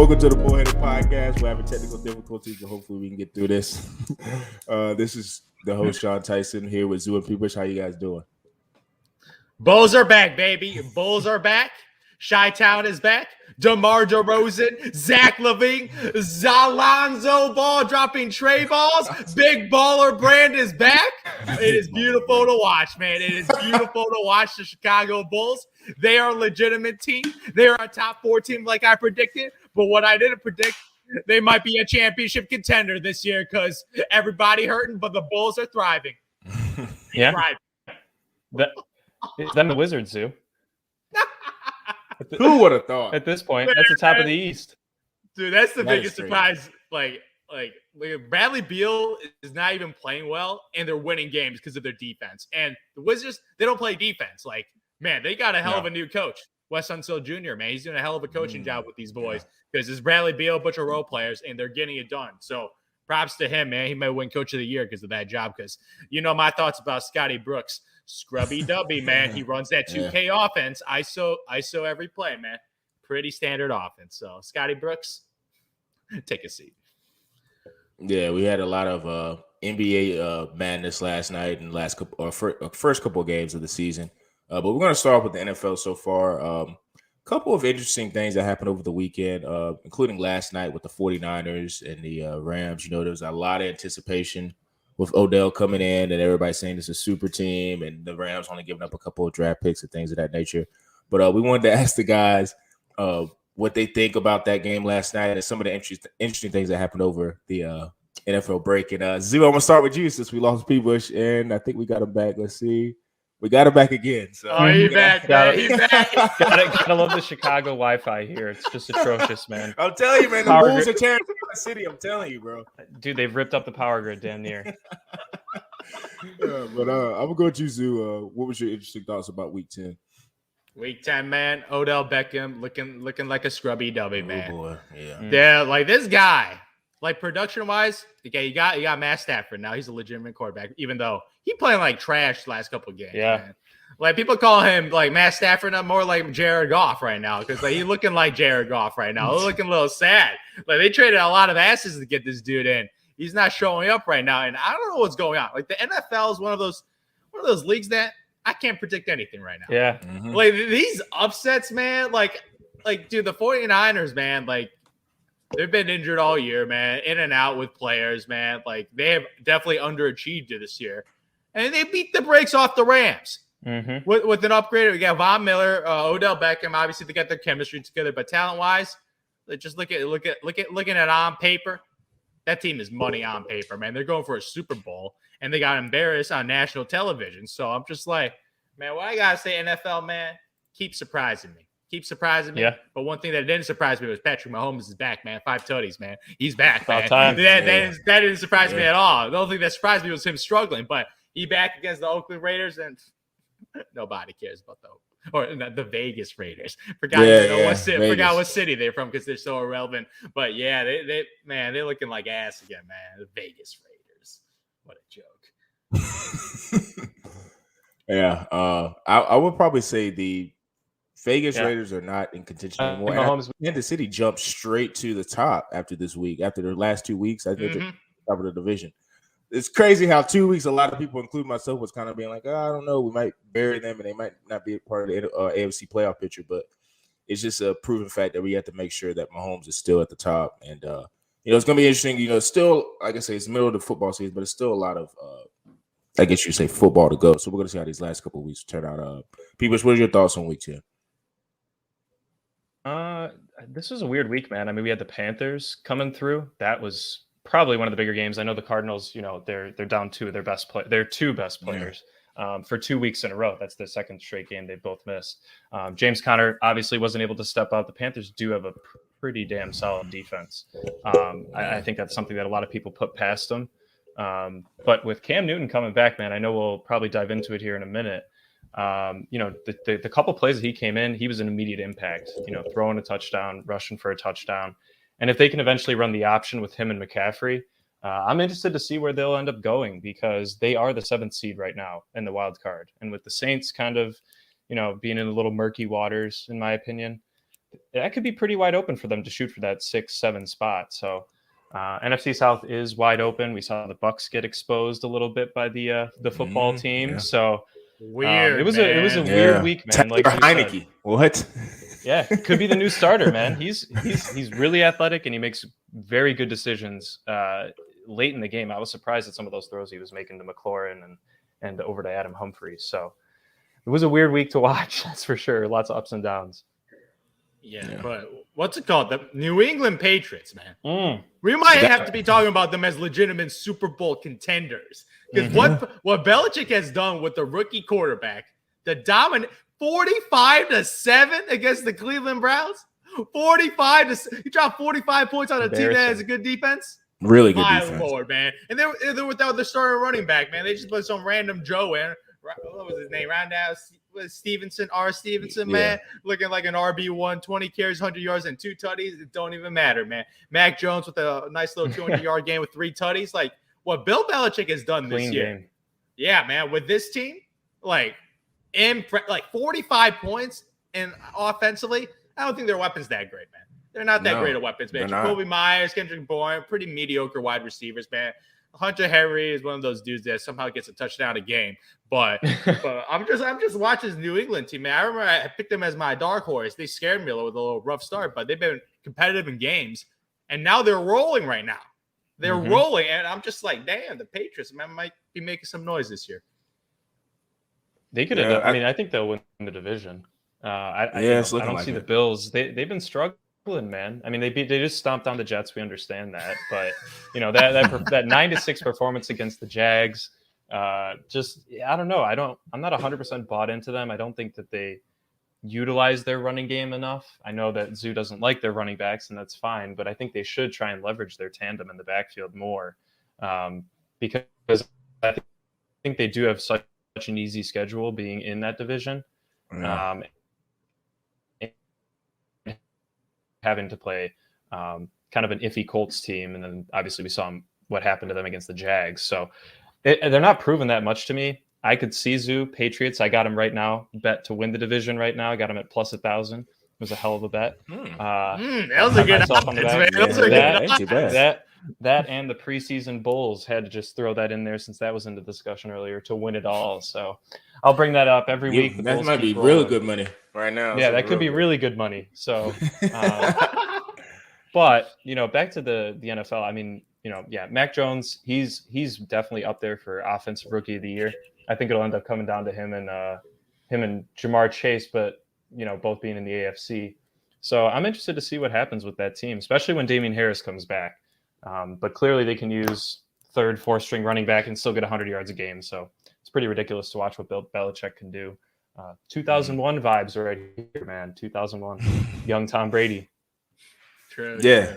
Welcome to the Bullheaded Podcast. We're having technical difficulties, but hopefully we can get through this. This is the host, Sean Tyson, here with Zoo and Peepers. How you guys doing? Bulls are back, baby. Bulls are back. Chi-Town is back. DeMar DeRozan, Zach LaVine, Zalonzo Ball dropping tray balls. Big Baller Brand is back. It is beautiful to watch, man. It is beautiful to watch the Chicago Bulls. They are a legitimate team. They are a top 4 team like I predicted. But what I didn't predict, they might be a championship contender this year because everybody hurting, but the Bulls are thriving. Yeah. Thriving. It's them the Wizards, Zoo. Who would have thought? At this point, that's the top of the East. Dude, that's the That biggest is crazy. surprise. Like Bradley Beal is not even playing well, and they're winning games because of their defense. And the Wizards, they don't play defense. Like, man, they got a hell of a new coach. Wes Unseld Jr., man. He's doing a hell of a coaching job with these boys because it's Bradley Beal, a bunch of role players, and they're getting it done. So props to him, man. He might win Coach of the Year because of that job because you know my thoughts about Scotty Brooks. Scrubby Dubby, man. He runs that 2K offense. ISO every play, man. Pretty standard offense. So, Scotty Brooks, take a seat. Yeah, we had a lot of NBA madness last night and first couple of games of the season. But we're going to start off with the NFL so far. A couple of interesting things that happened over the weekend, including last night with the 49ers and the Rams. You know, there was a lot of anticipation with Odell coming in and everybody saying it's a super team and the Rams only giving up a couple of draft picks and things of that nature. But we wanted to ask the guys what they think about that game last night and some of the interesting things that happened over the NFL break. And Zoo, I'm going to start with you since we lost P-Bush and I think we got him back. Let's see. We got him back again. So he's back, man. He's back. Gotta love the Chicago Wi-Fi here. It's just atrocious, man. I'm telling you, man, the Bulls are tearing up the city. I'm telling you, bro. Dude, they've ripped up the power grid damn near. But I'm gonna go with you, Zoo. What was your interesting thoughts about Week 10? Week 10, man. Odell Beckham looking like a scrubby dubby, man. Oh boy, yeah. Yeah, like this guy, like production-wise, okay, you got Matt Stafford now. He's a legitimate quarterback, even though he playing like trash the last couple of games. Yeah. Man. Like people call him like Matt Stafford, not more like Jared Goff right now because like he's looking like Jared Goff right now. He's looking a little sad. Like they traded a lot of asses to get this dude in. He's not showing up right now, and I don't know what's going on. Like the NFL is one of those leagues that I can't predict anything right now. Yeah. Mm-hmm. Like these upsets, man. Like dude, the 49ers, man. Like they've been injured all year, man. In and out with players, man. Like they have definitely underachieved this year, and they beat the brakes off the Rams. Mm-hmm. With an upgrade, we got Von Miller, Odell Beckham. Obviously, they got their chemistry together, but talent-wise, just looking at on paper, that team is money on paper, man. They're going for a Super Bowl, and they got embarrassed on national television. So I'm just like, man, what I gotta say, NFL, man, keep surprising me. Yeah. But one thing that didn't surprise me was Patrick Mahomes is back, man. 5 tutties, man. He's back, man. About time. That didn't surprise me at all. The only thing that surprised me was him struggling, but he back against the Oakland Raiders, and nobody cares about the Vegas Raiders. Forgot what city they're from because they're so irrelevant. But yeah, they're looking like ass again, man. The Vegas Raiders. What a joke. Yeah, I would probably say the Vegas Raiders are not in contention anymore. Kansas City jumped straight to the top after this week. After their last 2 weeks, I think they're top of the division. It's crazy how 2 weeks, a lot of people, including myself, was kind of being like, I don't know, we might bury them and they might not be a part of the AFC playoff picture. But it's just a proven fact that we have to make sure that Mahomes is still at the top. And, it's going to be interesting. Still, like I say, it's the middle of the football season, but it's still a lot of, I guess you say, football to go. So we're going to see how these last couple of weeks turn out. Peebles, what are your thoughts on Week 10? This was a weird week, man. I mean, we had the Panthers coming through. That was probably one of the bigger games. I know the Cardinals, they're down two of their two best players for 2 weeks in a row. That's their second straight game they both missed. James Conner obviously wasn't able to step out. The Panthers do have a pretty damn solid defense. I think that's something that a lot of people put past them. But with Cam Newton coming back, man, I know we'll probably dive into it here in a minute. The couple plays that he came in, he was an immediate impact, throwing a touchdown, rushing for a touchdown. And if they can eventually run the option with him and McCaffrey, I'm interested to see where they'll end up going because they are the 7th seed right now in the wild card. And with the Saints kind of, being in a little murky waters, in my opinion, that could be pretty wide open for them to shoot for that 6-7 spot. So NFC South is wide open. We saw the Bucks get exposed a little bit by the football team. Yeah. So Weird. it was a weird week, man. Like Heineke. What? Yeah, could be the new starter, man. He's really athletic and he makes very good decisions late in the game. I was surprised at some of those throws he was making to McLaurin and over to Adam Humphries. So it was a weird week to watch, that's for sure. Lots of ups and downs. Yeah. But what's it called? The New England Patriots, man. We might have to be talking about them as legitimate Super Bowl contenders. Because what Belichick has done with the rookie quarterback, the dominant 45-7 against the Cleveland Browns. 45 you dropped 45 points on a team that has a good defense. Really good My defense. Lord, man. And they're without the starting running back, man. They just put some random Joe in. What was his name? Stevenson, man. Looking like an RB1, 20 carries, 100 yards, and 2 tutties. It don't even matter, man. Mac Jones with a nice little 200-yard game with 3 tutties. Like, what Bill Belichick has done this year. Game. Yeah, man. With this team, like 45 points and offensively, I don't think their weapons that great, man. They're not that great of weapons, man. Jacoby Myers, Kendrick Bourne, pretty mediocre wide receivers, man. Hunter Henry is one of those dudes that somehow gets a touchdown a game. But I'm just watching this New England team, man. I remember I picked them as my dark horse. They scared me with a little rough start, but they've been competitive in games, and now they're rolling right now. They're rolling, and I'm just like, damn, the Patriots, man, might be making some noise this year. They could have. I mean, I think they'll win the division. I don't see the Bills. They've been struggling, man. I mean, they just stomped down the Jets. We understand that, but that 9-6 performance against the Jags. I don't know. I'm not 100% bought into them. I don't think that they utilize their running game enough. I know that Zoo doesn't like their running backs, and that's fine, but I think they should try and leverage their tandem in the backfield more, because I think they do have such an easy schedule being in that division. Having to play kind of an iffy Colts team, and then obviously we saw what happened to them against the Jags. So they're not proving that much to me. I could see Zoo Patriots. I got them right now. Bet to win the division right now. I got them at plus 1,000. It was a hell of a bet. That was a good that and the preseason Bulls had to just throw that in there since that was in the discussion earlier to win it all. So I'll bring that up every week. That might be really good money right now. Yeah, that could be really good money. So, but back to the NFL. I mean, Mac Jones, he's definitely up there for offensive rookie of the year. I think it'll end up coming down to him and Jamar Chase, but both being in the AFC. So I'm interested to see what happens with that team, especially when Damian Harris comes back. But clearly they can use 3rd, 4th string running back and still get 100 yards a game. So it's pretty ridiculous to watch what Bill Belichick can do. 2001 vibes right here, man. 2001, young Tom Brady. True. Yeah.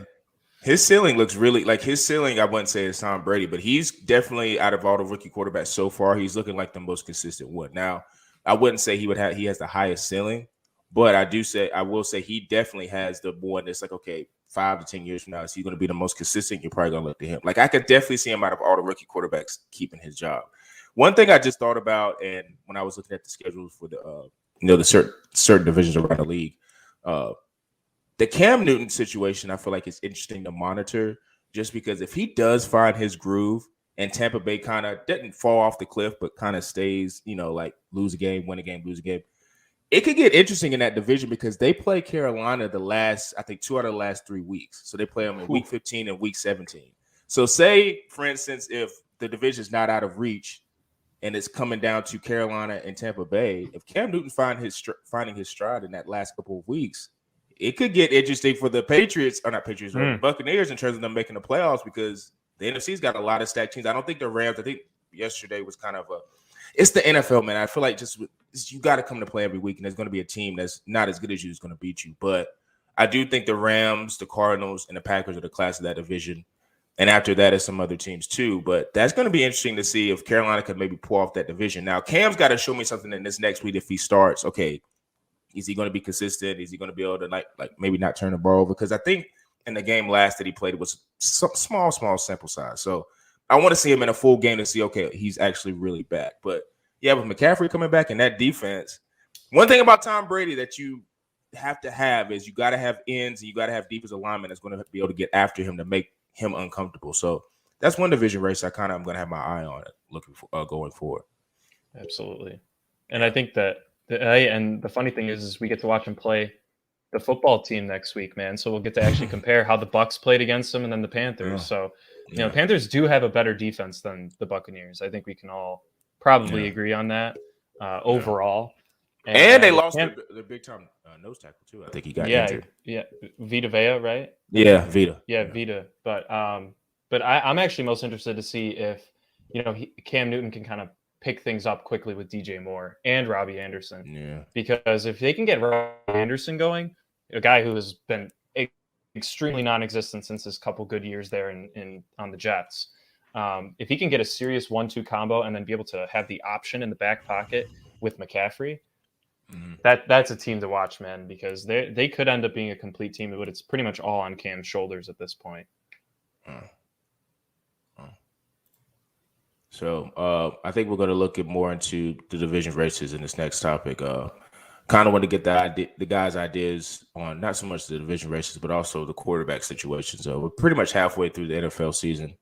His ceiling looks really like his ceiling. I wouldn't say it's Tom Brady, but he's definitely out of all the rookie quarterbacks so far, he's looking like the most consistent one. Now, I wouldn't say he has the highest ceiling, but I will say he definitely has the one that's like, okay, 5 to 10 years from now, is he going to be the most consistent? You're probably going to look to him. Like, I could definitely see him out of all the rookie quarterbacks keeping his job. One thing I just thought about, and when I was looking at the schedules for the certain divisions around the league, the Cam Newton situation, I feel like it's interesting to monitor, just because if he does find his groove and Tampa Bay kind of doesn't fall off the cliff, but kind of stays, like lose a game, win a game, lose a game, it could get interesting in that division because they play Carolina the last, I think, 2 out of the last 3 weeks. So they play them in week 15 and week 17. So say, for instance, if the division is not out of reach and it's coming down to Carolina and Tampa Bay, if Cam Newton finding his stride in that last couple of weeks, it could get interesting for the Patriots, or not Patriots, or the Buccaneers in terms of them making the playoffs, because the NFC's got a lot of stacked teams. I don't think the Rams, I think yesterday was kind of it's the NFL, man. I feel like you got to come to play every week, and there's going to be a team that's not as good as you is going to beat you. But I do think the Rams, the Cardinals, and the Packers are the class of that division. And after that is some other teams too. But that's going to be interesting to see if Carolina could maybe pull off that division. Now, Cam's got to show me something in this next week if he starts. Okay, is he going to be consistent? Is he going to be able to like maybe not turn the ball over? Because I think in the game last that he played, it was small sample size. So I want to see him in a full game to see, okay, he's actually really back. But yeah, with McCaffrey coming back and that defense, one thing about Tom Brady that have to have is you got to have ends and you got to have defensive linemen that's going to be able to get after him to make him uncomfortable. So that's one division race I kind of am going to have my eye on it looking for going forward. Absolutely. And I think that and the funny thing is we get to watch him play the football team next week, man. So we'll get to actually compare how the Bucs played against them and then the Panthers. Yeah. So, you know, Panthers do have a better defense than the Buccaneers. I think we can all probably agree on that overall. And they lost their big time nose tackle too. I think he got injured. Yeah, Vita Vea, right? Yeah, Vita. Yeah, Vita. But I'm actually most interested to see if, you know, Cam Newton can kind of pick things up quickly with DJ Moore and Robbie Anderson. Yeah. Because if they can get Robbie Anderson going, a guy who has been extremely non-existent since his couple good years there on the Jets, if he can get a serious 1-2 combo and then be able to have the option in the back pocket with McCaffrey, that's a team to watch, man, because they could end up being a complete team, but it's pretty much all on Cam's shoulders at this point. So I think we're going to look at more into the division races in this next topic. Kind of want to get the guys' ideas on not so much the division races, but also the quarterback situations. We're pretty much halfway through the NFL season,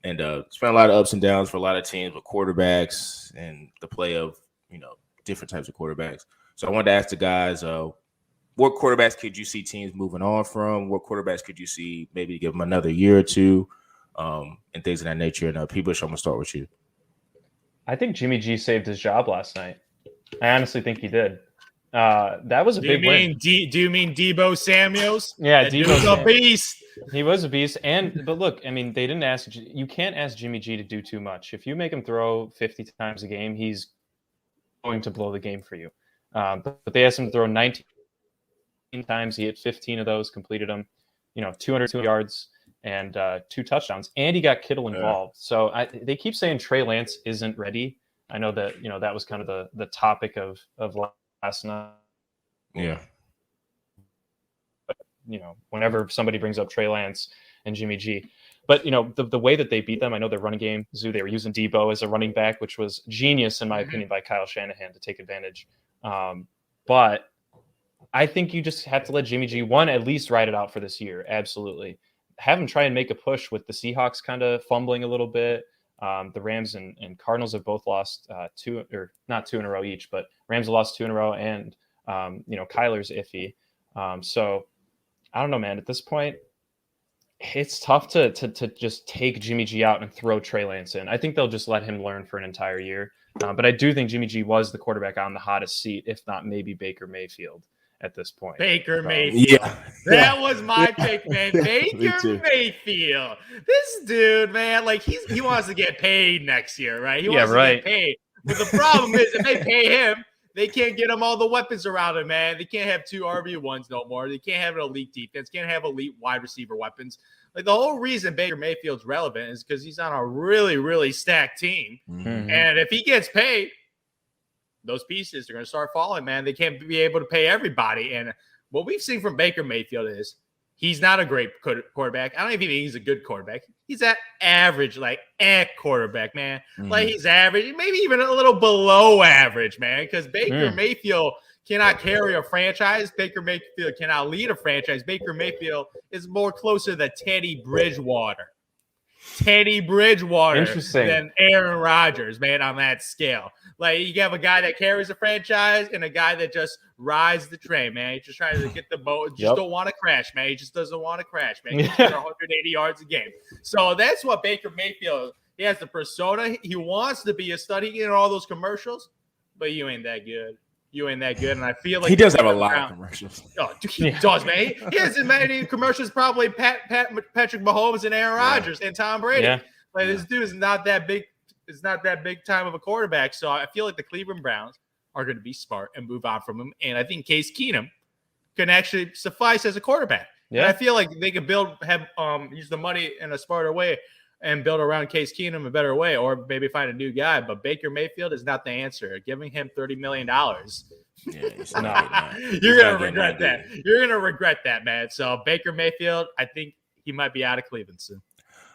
and it's been a lot of ups and downs for a lot of teams with quarterbacks and the play of, you know, different types of quarterbacks. So I wanted to ask the guys, what quarterbacks could you see teams moving on from? What quarterbacks could you see maybe give them another year or two, and things of that nature? And P-Bush, I'm going to start with you. I think Jimmy G saved his job last night. I honestly think he did. That was a big win. Do you mean Deebo Samuels? Yeah, Deebo's a beast. He was a beast. But look, I mean, they didn't ask. You can't ask Jimmy G to do too much. If you make him throw 50 times a game, he's going to blow the game for you. But they asked him to throw 19 times. He hit 15 of those, completed them. 202 yards and 2 touchdowns, and he got Kittle involved. So they keep saying Trey Lance isn't ready. I know that that was kind of the topic of last night. Yeah. But, whenever somebody brings up Trey Lance and Jimmy G. But, the way that they beat them, I know their running game, they were using Deebo as a running back, which was genius, in my opinion, by Kyle Shanahan to take advantage. But I think you just have to let Jimmy G, at least ride it out for this year. Absolutely. Have him try and make a push with the Seahawks kind of fumbling a little bit. The Rams and Cardinals have both lost not 2 in a row each, but Rams have lost 2 in a row, and Kyler's iffy. So I don't know, man. At this point, it's tough to just take Jimmy G out and throw Trey Lance in. I think they'll just let him learn for an entire year. But I do think Jimmy G was the quarterback on the hottest seat, if not maybe Baker Mayfield at this point. Baker Mayfield. Yeah. That was my pick, man. Baker Mayfield. This dude, man, like he wants to get paid next year, right? He wants to get paid. But the problem is if they pay him, they can't get him all the weapons around him, man. They can't have 2 RB1s no more. They can't have an elite defense. Can't have elite wide receiver weapons. Like the whole reason Baker Mayfield's relevant is because he's on a really, really stacked team. Mm-hmm. And if he gets paid, those pieces are going to start falling, man. They can't be able to pay everybody. And what we've seen from Baker Mayfield is he's not a great quarterback. I don't even think he's a good quarterback. He's that average, quarterback, man. Mm-hmm. Like he's average, maybe even a little below average, man, because Baker Mayfield cannot carry a franchise. Baker Mayfield cannot lead a franchise. Baker Mayfield is more closer to Teddy Bridgewater. Than Aaron Rodgers, man, on that scale. Like, you have a guy that carries a franchise and a guy that just rides the train, man. He's just trying to get the boat. Just don't want to crash, man. He just doesn't want to crash, man. He's 180 yards a game. So that's what Baker Mayfield, he has the persona. He wants to be a stud. He get in all those commercials, but you ain't that good. And I feel like he does have a lot of commercials. Oh, he does, man. He has as many commercials probably Patrick Mahomes and Aaron Rodgers and Tom Brady. Yeah. Like this dude is not that big. It's not that big time of a quarterback. So I feel like the Cleveland Browns are going to be smart and move on from him. And I think Case Keenum can actually suffice as a quarterback. Yeah. And I feel like they could use the money in a smarter way and build around Case Keenum a better way, or maybe find a new guy. But Baker Mayfield is not the answer. Giving him $30 million. You're going to regret that. You're going to regret that, man. So Baker Mayfield, I think he might be out of Cleveland soon.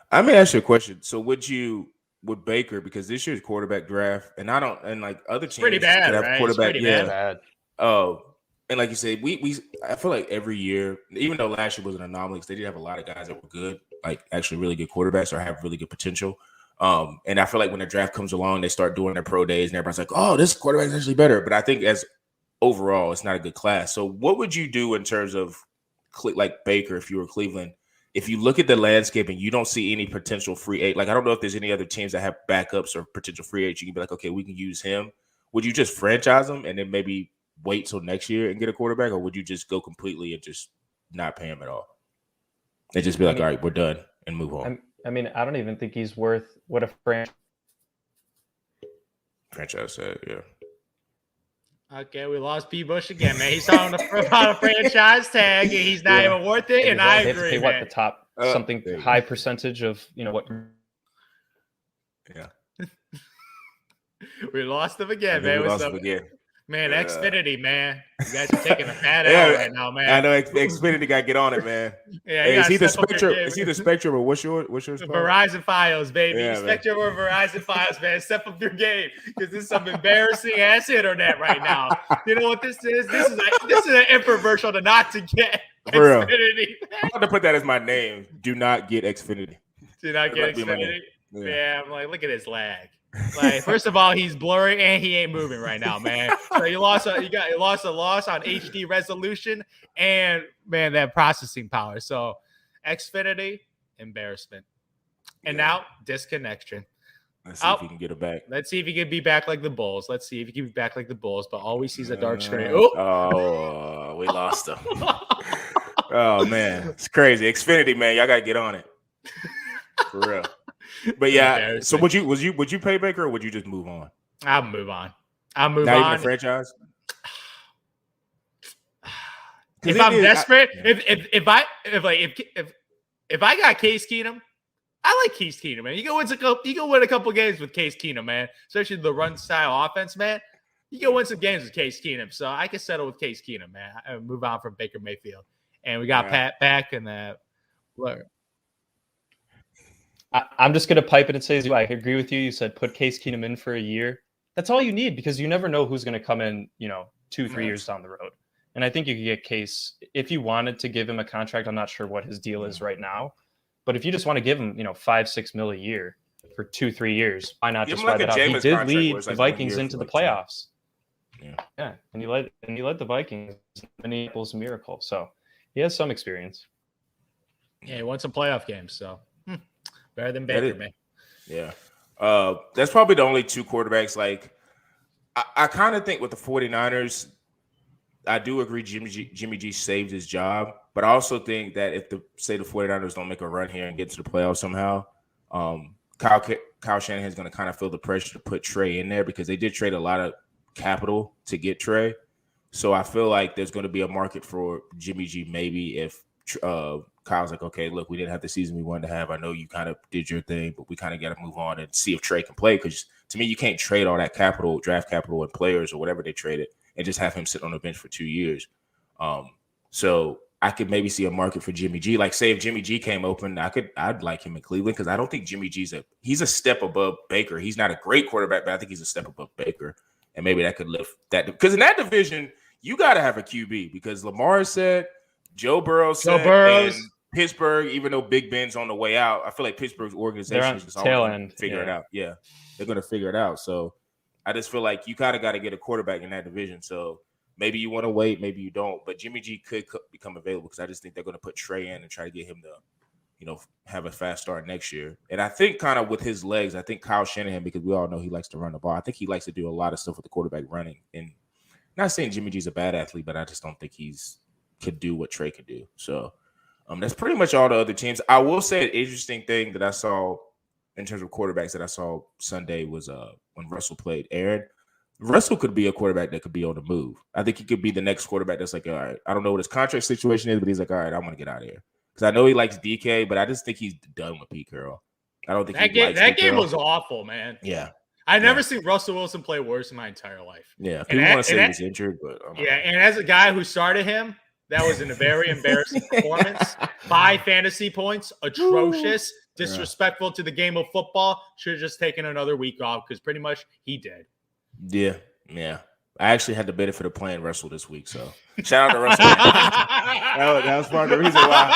I may ask you a question. So would Baker, because this year's quarterback draft, and other teams pretty bad, have right? quarterback, it's pretty bad. And like you said, I feel like every year, even though last year was an anomaly, 'cause they did have a lot of guys that were good, like actually really good quarterbacks or have really good potential. And I feel like when the draft comes along, they start doing their pro days, and everybody's like, "Oh, this quarterback is actually better." But I think as overall, it's not a good class. So, what would you do in terms of like Baker if you were Cleveland? If you look at the landscape and you don't see any potential free agent, like I don't know if there's any other teams that have backups or potential free agents, you can be like, okay, we can use him. Would you just franchise him and then maybe wait till next year and get a quarterback, or would you just go completely and just not pay him at all and just be like, all right, we're done and move on? I mean, I don't even think he's worth what a franchise said, yeah. Okay, we lost B. Bush again, man. He's talking about a franchise tag, and he's not even worth it. And I agree, pay, man. What the top something high percentage of what? Yeah, we lost him again, man. We lost him again. Man, Xfinity, man. You guys are taking a fat L right now, man. I know Xfinity got to get on it, man. Yeah, hey, is he the Spectrum? Is he the Spectrum or what's yours? Verizon Files, baby. Yeah, Spectrum or Verizon Files, man. Step up your game because this is some embarrassing ass internet right now. You know what this is? This is an infomercial to not to get Xfinity. I'm going to put that as my name. Do not get Xfinity. Do not get Xfinity. Yeah, I'm like, look at his lag. Like, first of all, he's blurry and he ain't moving right now, man. So you lost a loss on HD resolution and man, that processing power. So Xfinity, embarrassment. And now disconnection. Let's see if he can get it back. Let's see if he can be back like the Bulls. But all we see is a dark screen. Oh, we lost him. Oh man, it's crazy. Xfinity, man, y'all gotta get on it. For real. But yeah, so would you pay Baker or would you just move on? I'll move on. Not even a franchise. If I'm desperate, if I got Case Keenum, I like Case Keenum, man. You go win a couple games with Case Keenum, man. Especially the run style offense, man. You go win some games with Case Keenum, so I can settle with Case Keenum, man. I move on from Baker Mayfield, and we got Pat back and look. I'm just going to pipe it and say, I agree with you. You said put Case Keenum in for a year. That's all you need because you never know who's going to come in, 2-3 years down the road. And I think you could get Case if you wanted to give him a contract. I'm not sure what his deal is right now, but if you just want to give him, $5-6 mil a year for 2-3 years, why not just ride it out? He did lead the Vikings into the playoffs. Yeah, and he led the Vikings in Minneapolis Miracle. So he has some experience. Yeah, he won some playoff games, so. Better than Baker, man. Yeah. That's probably the only two quarterbacks. Like, I kind of think with the 49ers, I do agree Jimmy G saved his job. But I also think that if the 49ers don't make a run here and get to the playoffs somehow, Kyle Shanahan's going to kind of feel the pressure to put Trey in there because they did trade a lot of capital to get Trey. So I feel like there's going to be a market for Jimmy G maybe if Kyle's like, okay, look, we didn't have the season we wanted to have. I know you kind of did your thing, but we kind of got to move on and see if Trey can play. Because to me, you can't trade all that capital, draft capital, and players or whatever they traded, and just have him sit on the bench for 2 years. So I could maybe see a market for Jimmy G. Like, say if Jimmy G came open, I'd like him in Cleveland because I don't think Jimmy G's he's a step above Baker. He's not a great quarterback, but I think he's a step above Baker, and maybe that could lift that because in that division, you got to have a QB because Lamar said, Joe Burrow said, and Pittsburgh, even though Big Ben's on the way out, I feel like Pittsburgh's organization is just always going to figure it out. Yeah, they're going to figure it out. So I just feel like you kind of got to get a quarterback in that division. So maybe you want to wait, maybe you don't. But Jimmy G could become available because I just think they're going to put Trey in and try to get him to, have a fast start next year. And I think kind of with his legs, I think Kyle Shanahan, because we all know he likes to run the ball, I think he likes to do a lot of stuff with the quarterback running. And not saying Jimmy G's a bad athlete, but I just don't think could do what Trey could do. So that's pretty much all the other teams. I will say an interesting thing that I saw in terms of quarterbacks that I saw Sunday was when Russell played Aaron. Russell could be a quarterback that could be on the move. I think he could be the next quarterback that's like, all right, I don't know what his contract situation is, but he's like, all right, I want to get out of here. Because I know he likes DK, but I just think he's done with Pete Carroll. I don't think that game was awful, man. Yeah. I've never seen Russell Wilson play worse in my entire life. Yeah. People want to say he's injured, but and as a guy who started him, that was a very embarrassing performance. 5 fantasy points, atrocious, disrespectful to the game of football. Should have just taken another week off because pretty much he did. Yeah. I actually had the benefit of playing Russell this week, so shout out to Russell. that was part of the reason why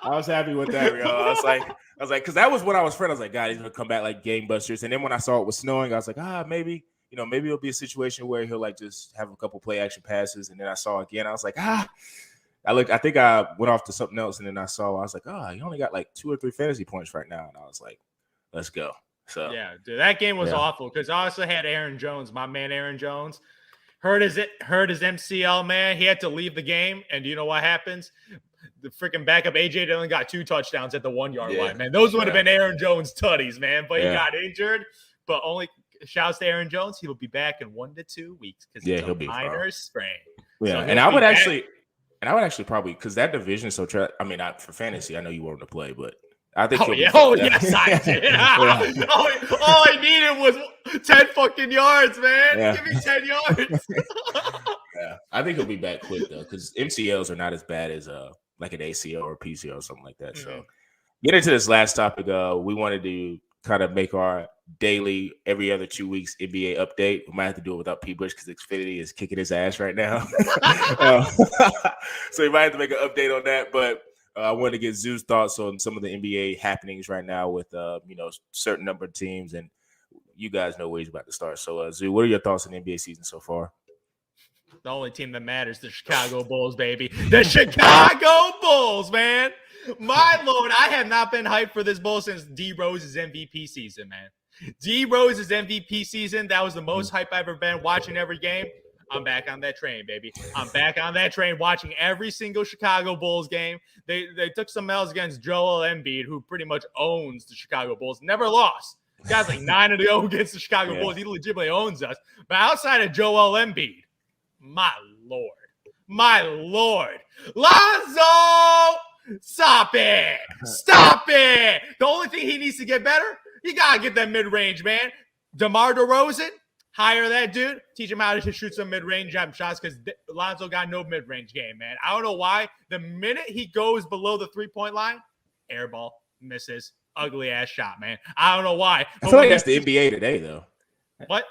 I was happy with that. I was like, because that was when I was afraid. I was like, God, he's gonna come back like game busters. And then when I saw it was snowing, I was like, maybe it'll be a situation where he'll like just have a couple play action passes. And then I saw again, I was like, I think I went off to something else, and then I was like, he only got like 2 or 3 fantasy points right now, and I was like, let's go. So yeah, dude, that game was awful because I also had Aaron Jones, my man Aaron Jones, hurt his MCL, man. He had to leave the game, and do you know what happens? The freaking backup AJ Dillon got 2 touchdowns at the 1-yard line, man. Those would have been Aaron Jones tutties, man. But he got injured. But only shouts to Aaron Jones. He will be back in 1 to 2 weeks because he'll be minor sprain. Yeah, so and I would actually probably, because that division is so not for fantasy. I know you want him to play, but I think yes, I did. all I needed was 10 fucking yards, man. Yeah. Give me 10 yards. I think he'll be back quick though, because MCLs are not as bad as like an ACL or PCL or something like that. So get into this last topic. We wanted to kind of make our daily, every other 2 weeks NBA update. We might have to do it without P. Bush because Xfinity is kicking his ass right now. So we might have to make an update on that. But I wanted to get Zoo's thoughts on some of the NBA happenings right now with certain number of teams, and you guys know where he's about to start. So Zoo, what are your thoughts on the NBA season so far? The only team that matters, the Chicago Bulls, baby. The Chicago Bulls, man. My Lord, I have not been hyped for this Bull since D Rose's MVP season, man. D Rose's MVP season, that was the most hype I've ever been watching every game. I'm back on that train, baby. I'm back on that train watching every single Chicago Bulls game. They took some L's against Joel Embiid, who pretty much owns the Chicago Bulls. Never lost. The guy's like 9-0 against the Chicago Bulls. He legitimately owns us. But outside of Joel Embiid, my Lord. Lonzo! Stop it. The only thing he needs to get better, you got to get that mid-range, man. DeMar DeRozan, hire that dude. Teach him how to shoot some mid-range jump shots because Lonzo got no mid-range game, man. I don't know why. The minute he goes below the three-point line, airball, misses, ugly-ass shot, man. I don't know why. I feel like that's the NBA today, though. What?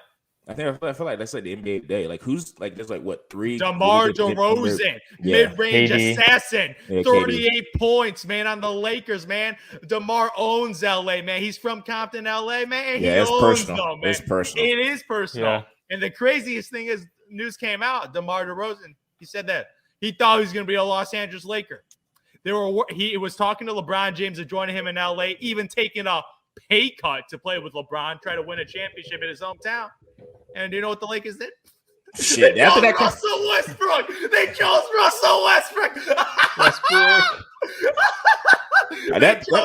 I feel like that's like the NBA today. Like who's like there's like what 3 DeMar DeRozan, mid-range assassin, 38 points, man, on the Lakers, man. DeMar owns LA, man. He's from Compton, LA, man. And he owns them, man. It's personal. It is personal. Yeah. And the craziest thing is, news came out. DeMar DeRozan, he said that he thought he was going to be a Los Angeles Laker. He was talking to LeBron James of joining him in LA, even taking a pay cut to play with LeBron, try to win a championship in his hometown. And do you know what the Lakers did? Shit, they chose Russell Westbrook. They chose Russell Westbrook.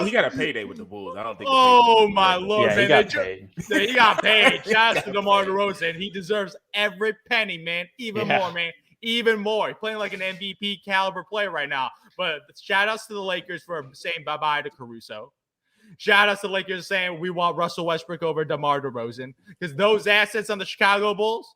He got a payday with the Bulls. I don't think. Oh my Lord, man! He got paid. Shout out to DeMar DeRozan. He deserves every penny, man. Even more, man. Even more. He's playing like an MVP caliber player right now. But shout outs to the Lakers for saying bye bye to Caruso. Shout out to the Lakers saying we want Russell Westbrook over DeMar DeRozan because those assets on the Chicago Bulls,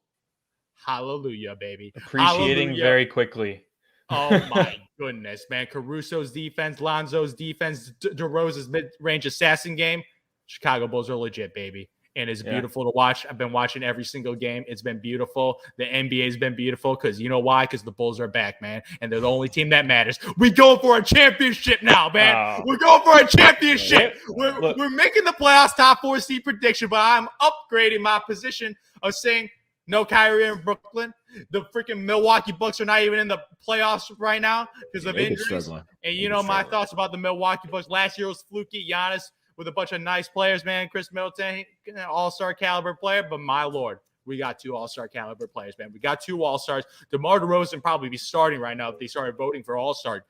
hallelujah, baby. Appreciating very quickly. Oh, my goodness, man. Caruso's defense, Lonzo's defense, DeRozan's mid-range assassin game. Chicago Bulls are legit, baby. And it's beautiful to watch. I've been watching every single game. It's been beautiful. The NBA has been beautiful because you know why? Because the Bulls are back, man. And they're the only team that matters. We go for a championship now, man. We're going for a championship. We're making the playoffs top 4 seed prediction, but I'm upgrading my position of saying no Kyrie in Brooklyn. The freaking Milwaukee Bucks are not even in the playoffs right now because of injuries. And you know my thoughts about the Milwaukee Bucks. Last year was fluky. Giannis with a bunch of nice players, man. Chris Middleton, all-star caliber player. But my Lord, we got 2 all-star caliber players, man. We got 2 all-stars. DeMar DeRozan probably be starting right now if they started voting for all-star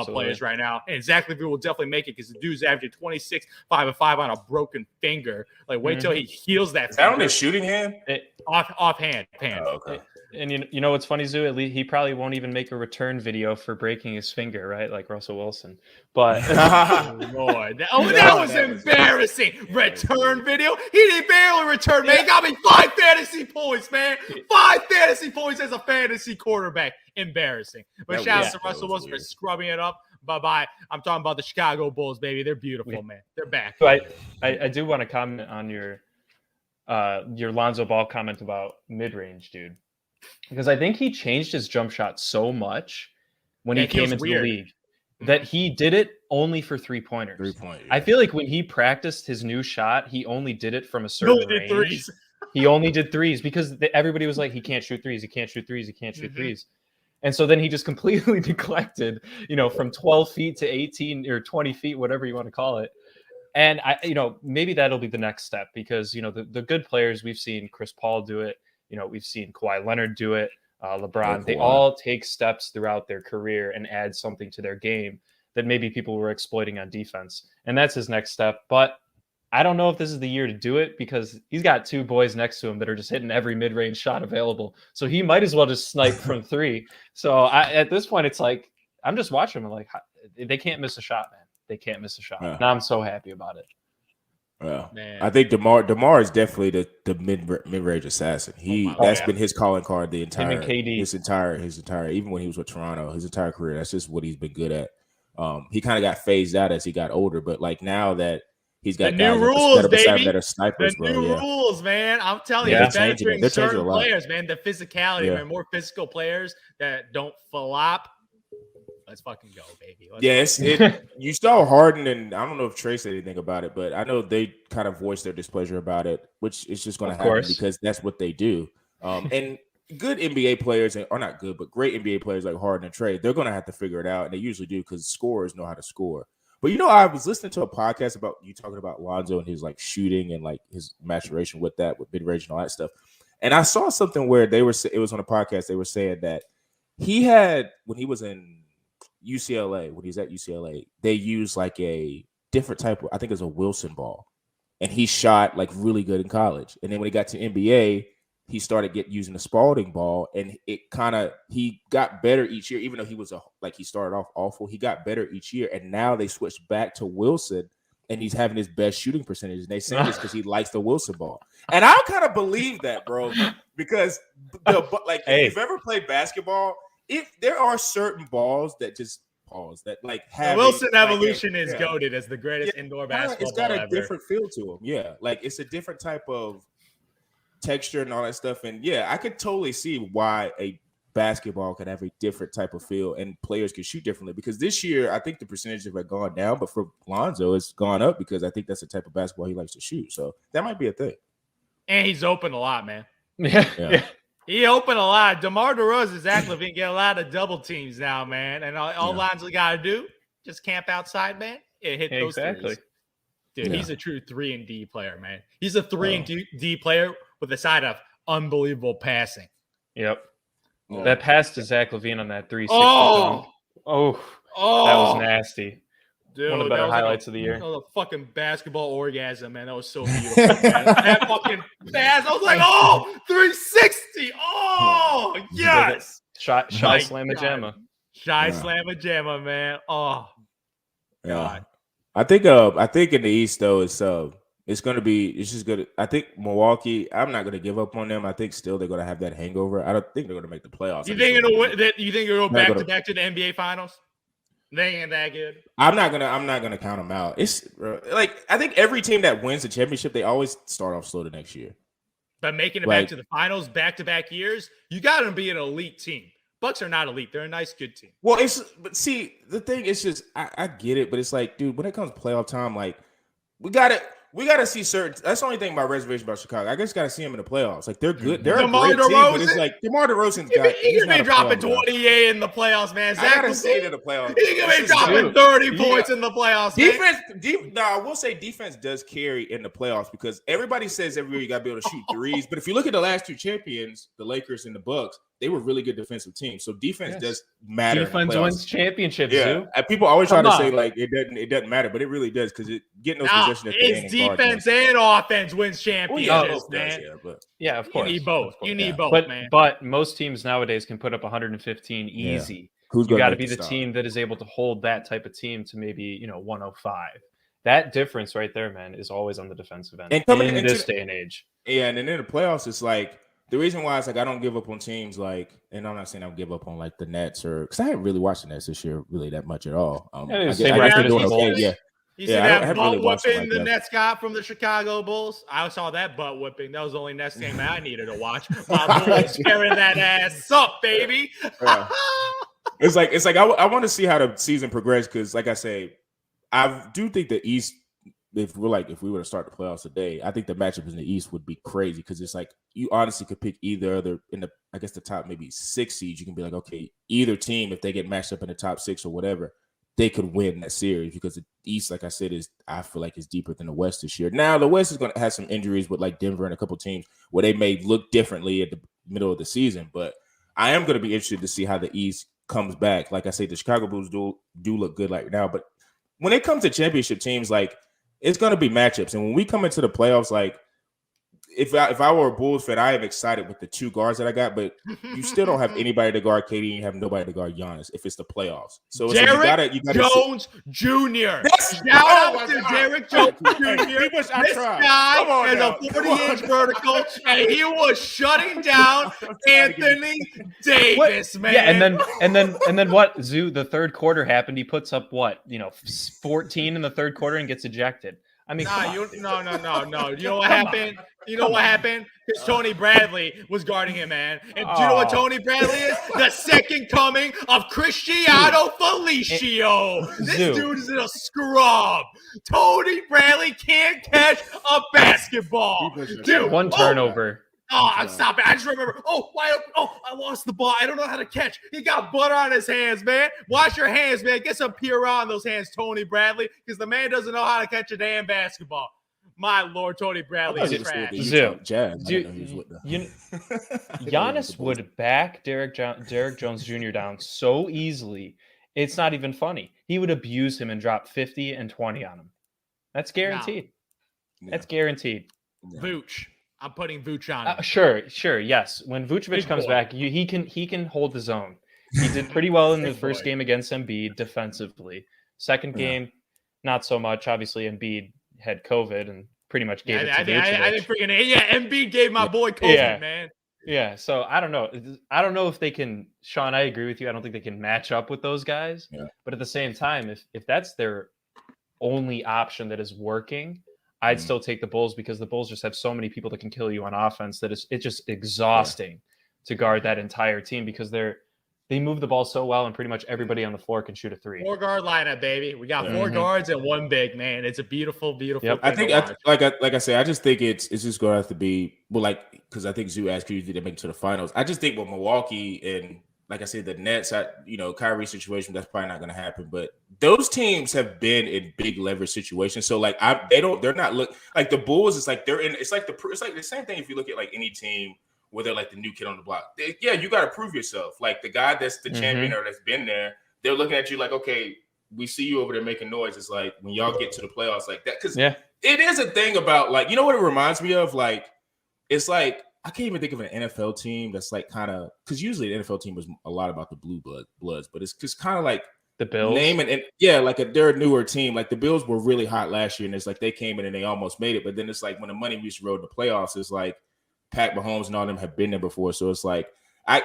players right now. And Zach LaVine will definitely make it because the dude's averaging 26, 5-5 on a broken finger. Like, wait till he heals that. Is that on his shooting hand? Offhand. Oh, okay. And you know what's funny, Zoo? At least he probably won't even make a return video for breaking his finger, right? Like Russell Wilson. But Lord, that was embarrassing. Return video? He didn't barely return, man. He got me 5 fantasy points, man. 5 fantasy points as a fantasy quarterback. Embarrassing. But shout out to Russell Wilson for scrubbing it up. Bye-bye. I'm talking about the Chicago Bulls, baby. They're beautiful, man. They're back. So I do want to comment on your Lonzo Ball comment about mid-range, dude. because I think he changed his jump shot so much when he came into the league that he did it only for 3-pointers. I feel like when he practiced his new shot, he only did it from a certain range. He only did threes because everybody was like, he can't shoot threes. He can't shoot threes. He can't shoot threes. And so then he just completely neglected, from 12 feet to 18 or 20 feet, whatever you want to call it. And maybe that'll be the next step because, the good players, we've seen Chris Paul do it. We've seen Kawhi Leonard do it. LeBron, they all take steps throughout their career and add something to their game that maybe people were exploiting on defense. And that's his next step. But I don't know if this is the year to do it because he's got 2 boys next to him that are just hitting every mid-range shot available. So he might as well just snipe from 3. So at this point, it's like, I'm just watching them like, they can't miss a shot, man. They can't miss a shot. Yeah. Now I'm so happy about it. Yeah, I think DeMar is definitely the mid-range assassin. That's been his calling card the entire his entire even when he was with Toronto, his entire career. That's just what he's been good at. He kind of got phased out as he got older, but like now that he's got the new rules, baby, that are snipers, the new rules, man. I'm telling you, it's benefiting certain players, man. The physicality, man. More physical players that don't flop. Let's fucking go, baby. You saw Harden, and I don't know if Trey said anything about it, but I know they kind of voiced their displeasure about it, which is just going to happen because that's what they do. And good NBA players, or not good, but great NBA players like Harden and Trey, they're going to have to figure it out, and they usually do because scorers know how to score. But I was listening to a podcast about you talking about Lonzo and his like shooting and like his maturation with mid-range and all that stuff, and I saw something where it was on a podcast. They were saying that he had when he was in UCLA, when he's at UCLA, they use like a different type of, I think it's a Wilson ball, and he shot like really good in college. And then when he got to NBA, he started using the Spalding ball, and he got better each year. Even though he started off awful, he got better each year. And now they switched back to Wilson, and he's having his best shooting percentage. And they say this because he likes the Wilson ball, and I kind of believe that, bro, because if you've ever played basketball. If there are certain balls that just that like have the Wilson evolution is goated as the greatest indoor basketball. It's got a ever. different feel to them. Yeah, like it's a different type of texture and all that stuff. And I could totally see why a basketball could have a different type of feel and players can shoot differently. Because this year, I think the percentages have gone down, but for Lonzo, it's gone up because I think that's the type of basketball he likes to shoot. So that might be a thing. And he's open a lot, man. Yeah. He opened a lot. DeMar DeRozan, Zach LaVine get a lot of double teams now, man. And all Lonzo got to do, just camp outside, man. Hit those threes. Dude, he's a true 3-and-D player, man. He's a 3-and-D player with a side of unbelievable passing. Yep. That pass to Zach LaVine on that 360 dunk. Oh, that was nasty. Dude, one of the better highlights of the year. That was a fucking basketball orgasm, man. That was so beautiful, man. That fucking pass. I was like, 360. Oh, yes. Shy slamma jamma. Shy slamma jamma, man. Oh, God. I think in the East though it's just gonna. I think Milwaukee. I'm not gonna give up on them. I think still they're gonna have that hangover. I don't think they're gonna make the playoffs. You think it'll go back to the NBA Finals? They ain't that good. I'm not gonna count them out. It's like I think every team that wins the championship, they always start off slow the next year. But making it back to the finals back-to-back years, you got to be an elite team. Bucks are not elite; they're a nice, good team. Well, but see, the thing is just I get it, but it's like, dude, when it comes to playoff time, like we gotta see certain. That's the only thing about reservation about Chicago. I just gotta see them in the playoffs. Like they're good. They're DeMar a great DeRozan? team, but it's like DeMar DeRozan's got. He's gonna be dropping 28 in the playoffs, man. I gotta see it in the playoffs. He's gonna be dropping 30 points in the playoffs. I will say defense does carry in the playoffs because everybody says every year you gotta be able to shoot threes. But if you look at the last 2 champions, the Lakers and the Bucks, they were really good defensive teams. So defense does matter. Defense wins championships. Yeah, and people always try to say like it doesn't matter, but it really does because getting those possessions at the end. It's defense and offense wins championships, man. Yeah, of course. You need both. You need both, man. But most teams nowadays can put up 115 easy. You got to be the team that is able to hold that type of team to maybe 105. That difference right there, man, is always on the defensive end in this day and age. Yeah, and then in the playoffs, it's like the reason why it's like I don't give up on teams like, and I'm not saying I'll give up on like the Nets because I haven't really watched the Nets this year really that much at all. I guess they're doing okay. Yeah. You see I that haven't butt really watched it whipping like the that. Nets got from the Chicago Bulls? I saw that butt whipping. That was the only Nets game I needed to watch. My Bulls carrying that ass up, baby. Yeah. It's like I want to see how the season progresses because, like I say, I do think the East. If we were to start the playoffs today, I think the matchup in the East would be crazy because it's like you honestly could pick either other in the the top maybe 6 seeds. You can be like, okay, either team if they get matched up in the top 6 or whatever, they could win that series because the East, like I said, I feel like is deeper than the West this year. Now the West is going to have some injuries with like Denver and a couple teams where they may look differently at the middle of the season, but I am going to be interested to see how the East comes back. Like I say, the Chicago Bulls do look good right now, but when it comes to championship teams, like it's going to be matchups. And when we come into the playoffs, like if I were a Bulls fan, I am excited with the 2 guards that I got, but you still don't have anybody to guard KD and you have nobody to guard Giannis if it's the playoffs. So it's Derek you gotta Jones Jr. Shout out to Derek Jones Jr. This guy has a 40-inch vertical, and he was shutting down Anthony Davis, man. Yeah, and then what? Zoo, the third quarter happened. He puts up 14 in the third quarter and gets ejected. I mean, no. You know what happened? You know what happened? Because Tony Bradley was guarding him, man. And do you know what Tony Bradley is? The second coming of Cristiano Felicio. This dude is in a scrub. Tony Bradley can't catch a basketball. Dude, one turnover. Stop it. I just remember. I lost the ball. I don't know how to catch. He got butter on his hands, man. Wash your hands, man. Get some Purell on those hands, Tony Bradley, because the man doesn't know how to catch a damn basketball. My Lord, Tony Bradley is trash. Giannis would back Derek Jones Jr. down so easily. It's not even funny. He would abuse him and drop 50 and 20 on him. That's guaranteed. No. That's guaranteed. No. Vooch. I'm putting Vooch on him. Sure, yes. When Vucevic comes back, he can hold his own. He did pretty well in the first game against Embiid defensively. Second game, not so much. Obviously, Embiid had COVID and pretty much gave it to Vucevic. I didn't Embiid gave my boy COVID, man. Yeah, so I don't know. I don't know if they can, Sean, I agree with you. I don't think they can match up with those guys. Yeah. But at the same time, if that's their only option that is working, I'd still take the Bulls because the Bulls just have so many people that can kill you on offense that it's just exhausting to guard that entire team because they move the ball so well and pretty much everybody on the floor can shoot a 3. 4-guard lineup, baby. We got 4 guards and 1 big man. It's a beautiful thing. I think like I say, I just think it's just going to have to be because I think Zoo asked you to make it to the finals. I just think with Milwaukee and like I said, the Nets, Kyrie situation, that's probably not going to happen. But those teams have been in big leverage situations. So like they're not like the Bulls. It's like it's like the same thing if you look at like any team where they're like the new kid on the block. You got to prove yourself. Like the guy that's the champion or that's been there, they're looking at you like, okay, we see you over there making noise. It's like when y'all get to the playoffs like that. Because it is a thing about like, you know what it reminds me of? Like, it's like, I can't even think of an NFL team that's like kind of, because usually the NFL team was a lot about the blue bloods, but it's just kind of like the Bills. They're a newer team. Like the Bills were really hot last year, and it's like they came in and they almost made it. But then it's like when the money reached the road in the playoffs, it's like Pat Mahomes and all them have been there before. So it's like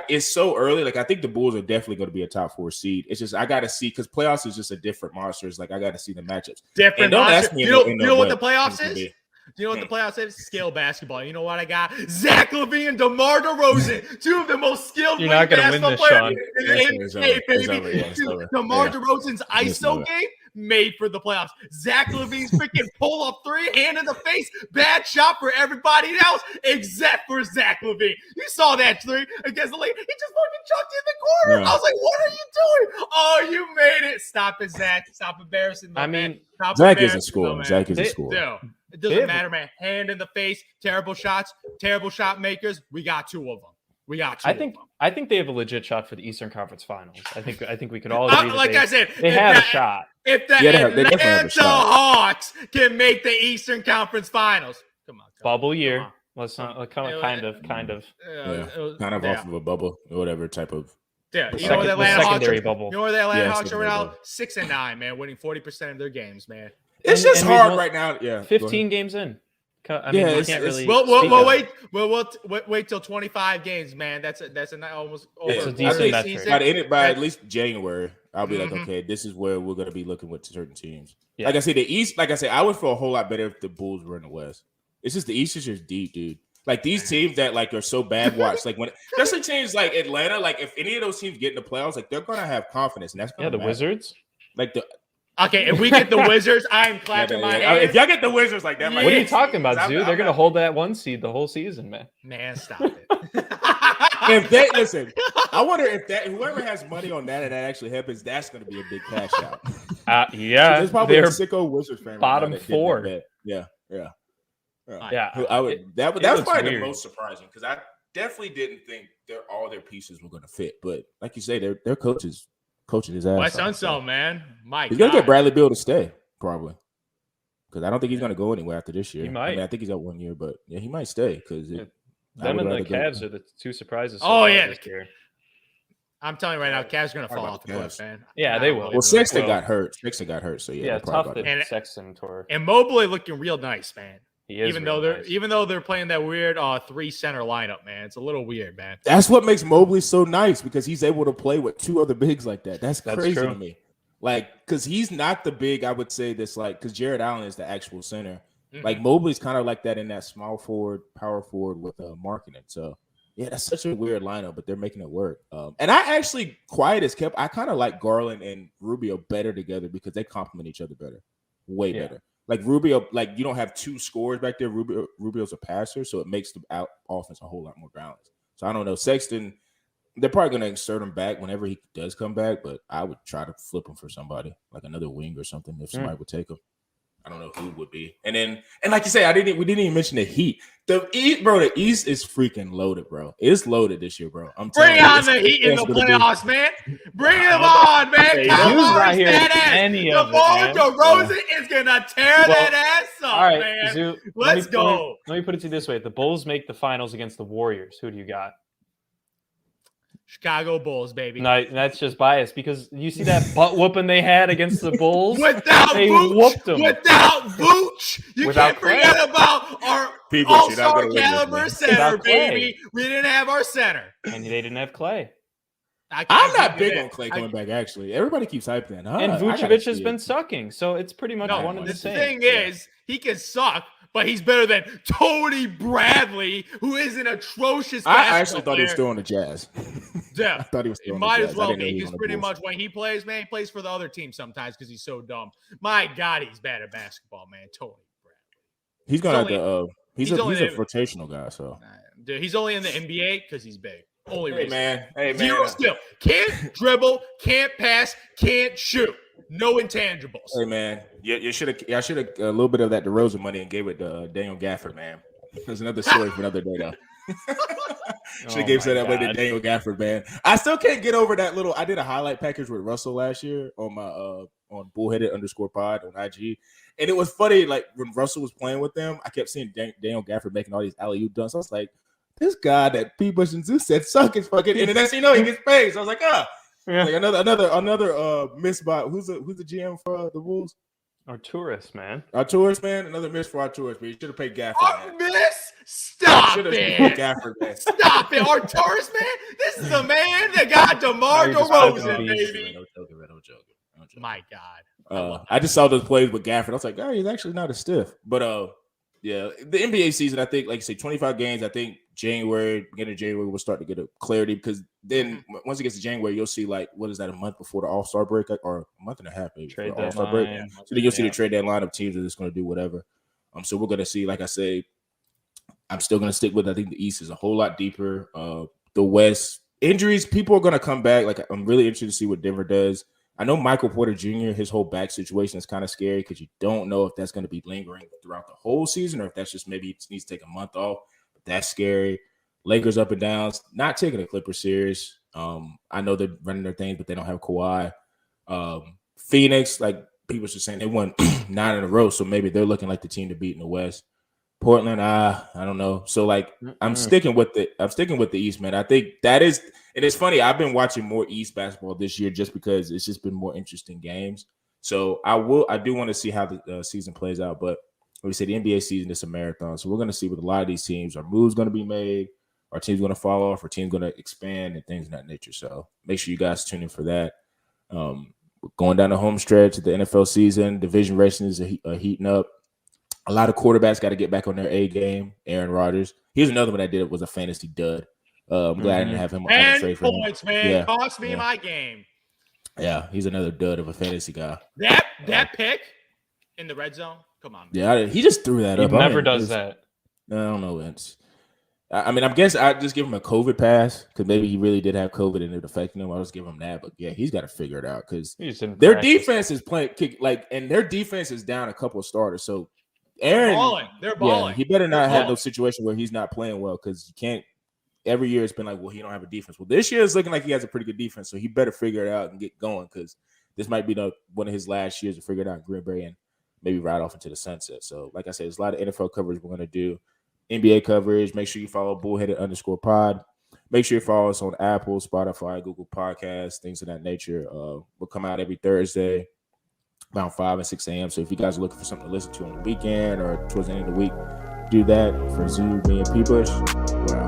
it's so early. Like I think the Bulls are definitely going to be a top 4 seed. It's just I got to see because playoffs is just a different monster. It's like I got to see the matchups. Different monster. You know what the playoffs is? Do you know what the playoffs is? Scale basketball. You know what I got? Zach LaVine and DeMar DeRozan, 2 of the most skilled basketball players in the NBA, baby. DeMar DeRozan's ISO game made for the playoffs. Zach LaVine's freaking pull-up 3, hand in the face, bad shot for everybody else except for Zach LaVine. You saw that 3 against the Lakers. He just fucking chucked it in the corner. Yeah. I was like, what are you doing? Oh, you made it. Stop it, Zach. Stop embarrassing me. Man. Zach isn't scoring. Zach isn't scoring. It doesn't matter, man. Hand in the face, terrible shots, terrible shot makers. We got 2 of them. I think they have a legit shot for the Eastern Conference Finals. I think we could all agree. I said, they have a shot. If the Atlanta Hawks can make the Eastern Conference Finals, come on. Bubble year. Let's not kind of off of a bubble or whatever type of. Yeah, you know where the Atlanta Hawks bubble. You know where the Atlanta Hawks are right now? 6-9, man, winning 40% of their games, man. It's just hard right now. Yeah, 15 games in. I mean, you can't really. We'll wait till 25 games, man. That's almost over. It's a decent metric. By at least January, I'll be like, okay, this is where we're gonna be looking with certain teams. Yeah. Like I say, the East. Like I say, I would feel a whole lot better if the Bulls were in the West. It's just the East is just deep, dude. Like these teams that like are so bad watched, like when especially teams like Atlanta, like if any of those teams get in the playoffs, like they're gonna have confidence, and that's gonna the Wizards. Like okay, if we get the Wizards, I'm clapping my hands. If y'all get the Wizards, like that, what are you talking about, Zoo? They're gonna hold that 1 seed the whole season, man. Man, stop it. If they listen, I wonder if that whoever has money on that and that actually happens, that's gonna be a big cash out. Yeah, there's probably a sicko Wizards fan. Bottom right 4. Yeah. I would. That's probably the most surprising because I definitely didn't think all their pieces were gonna fit. But like you say, their coaches. Coaching his ass. Wes Unseld, man. He's going to get Bradley Beal to stay, probably. Because I don't think he's going to go anywhere after this year. He might. I think he's got 1 year, but yeah, he might stay. Because them and the Cavs are the two surprises. This year. I'm telling you right now, Cavs are going to fall off the cliff, man. Yeah, they will. Well, Sexton got hurt. So yeah. Tough that Sexton tore. And Mobley looking real nice, man. He is even though they're playing that weird 3 center lineup, man. It's a little weird, man. That's what makes Mobley so nice because he's able to play with 2 other bigs like that. That's crazy to me. Like, because he's not the big, I would say this like because Jared Allen is the actual center. Mm-hmm. Like Mobley's kind of like that in that small forward, power forward with marketing. So yeah, that's such a weird lineup, but they're making it work. And I actually, quiet as kept, I kind of like Garland and Rubio better together because they complement each other better, way better. Like Rubio, like you don't have 2 scorers back there. Rubio's a passer, so it makes the offense a whole lot more balanced. So I don't know. Sexton, they're probably going to insert him back whenever he does come back, but I would try to flip him for somebody, like another wing or something, if somebody would take him. I don't know who would be. And like you say, we didn't even mention the Heat. The East is freaking loaded, bro. It's loaded this year, bro. Bring on the Heat in the playoffs, man. Bring them on, man. Not here any of it, man. DeRozan is gonna tear that ass up, all right, man. Zoo, Let's go. Let me put it to you this way: if the Bulls make the finals against the Warriors, who do you got? Chicago Bulls, baby. No, that's just biased because you see that butt whooping they had against the Bulls. Without Vooch, you can't forget about our all-star caliber center, baby. We didn't have our center, and they didn't have Clay. I'm not big on Clay coming back. Actually, everybody keeps hyping that. And Vucevic has been sucking, so it's pretty much one of the same. The thing is, he can suck. But he's better than Tony Bradley, who is an atrocious basketball I actually thought he was still on the Jazz. Yeah. I thought he was still on the Might Jazz. as well be, because pretty much when he plays, man, he plays for the other team sometimes because he's so dumb. My God, he's bad at basketball, man. Tony Bradley. He's going to he's a rotational guy, so. Dude, he's only in the NBA because he's big. Only reason. Hey, man. Zero skill. Can't dribble, can't pass, can't shoot. No intangibles. Hey man, you should have a little bit of that DeRozan money and gave it to Daniel Gafford, man. There's another story for another day though. Should have gave some of that money to Daniel Gafford, man. I still can't get over that little. I did a highlight package with Russell last year on my on bullheaded_pod on IG, and it was funny. Like when Russell was playing with them, I kept seeing Daniel Gafford making all these alley-oop dunks. I was like, this guy that P. Bush and Zeus said suck is fucking. And then next thing you know, he gets paid. So I was like, Yeah. Like another miss by who's the GM for the Wolves? Arturis, man. Another miss for Arturis, but you should have paid Gafford. Miss? Stop it! Gafford, man. Stop it, Arturis, man. This is the man that got DeMar DeRozan, baby. No joking. My God. I just saw those plays with Gafford. I was like, he's actually not as stiff. But yeah, the NBA season, I think, like you say, 25 games. I think beginning of January, we'll start to get a clarity because then once it gets to January, you'll see like what is that, a month before the All-Star break or a month and a half maybe trade the All-Star break. So then you'll see the trade deadline of teams that are just going to do whatever. So we're going to see. Like I say, I'm still going to stick with. I think the East is a whole lot deeper. The West injuries, people are going to come back. Like I'm really interested to see what Denver does. I know Michael Porter Jr., his whole back situation is kind of scary because you don't know if that's going to be lingering throughout the whole season or if that's just maybe he needs to take a month off. But that's scary. Lakers up and downs, not taking the Clippers serious. I know they're running their things, but they don't have Kawhi. Phoenix, like people are saying, they won 9 in a row, so maybe they're looking like the team to beat in the West. Portland, I don't know. So like I'm sticking with the East, man. I think that is, and it's funny. I've been watching more East basketball this year just because it's just been more interesting games. So I do want to see how the season plays out. But we say the NBA season is a marathon. So we're going to see with a lot of these teams, are moves going to be made, our team's going to fall off, our team's going to expand, and things of that nature. So make sure you guys tune in for that. Going down the home stretch of the NFL season, division racing is heating up. A lot of quarterbacks got to get back on their A game. Aaron Rodgers. Here's another one that did it was a fantasy dud. I'm glad I didn't have him on the trade for him. 10 points, man. Yeah. Cost me my game. Yeah, he's another dud of a fantasy guy. That pick in the red zone. Come on. Yeah, he just threw that up. He never does that. I don't know. I mean, I guess I just give him a COVID pass because maybe he really did have COVID and it affected him. I'll just give him that. But yeah, he's got to figure it out because their defense is playing and their defense is down a couple of starters. So Aaron, they're balling. Yeah, he better not have no situation where he's not playing well because you can't. Every year it's been like, well, he don't have a defense. Well, this year it's looking like he has a pretty good defense, so he better figure it out and get going because this might be one of his last years to figure it out in Green Bay and maybe ride off into the sunset. So, like I said, there's a lot of NFL coverage we're going to do. NBA coverage. Make sure you follow bullheaded_pod. Make sure you follow us on Apple, Spotify, Google Podcasts, things of that nature. We'll come out every Thursday around 5 and 6 a.m. So if you guys are looking for something to listen to on the weekend or towards the end of the week, do that. For Zoo, me, and P. Bush, we're out.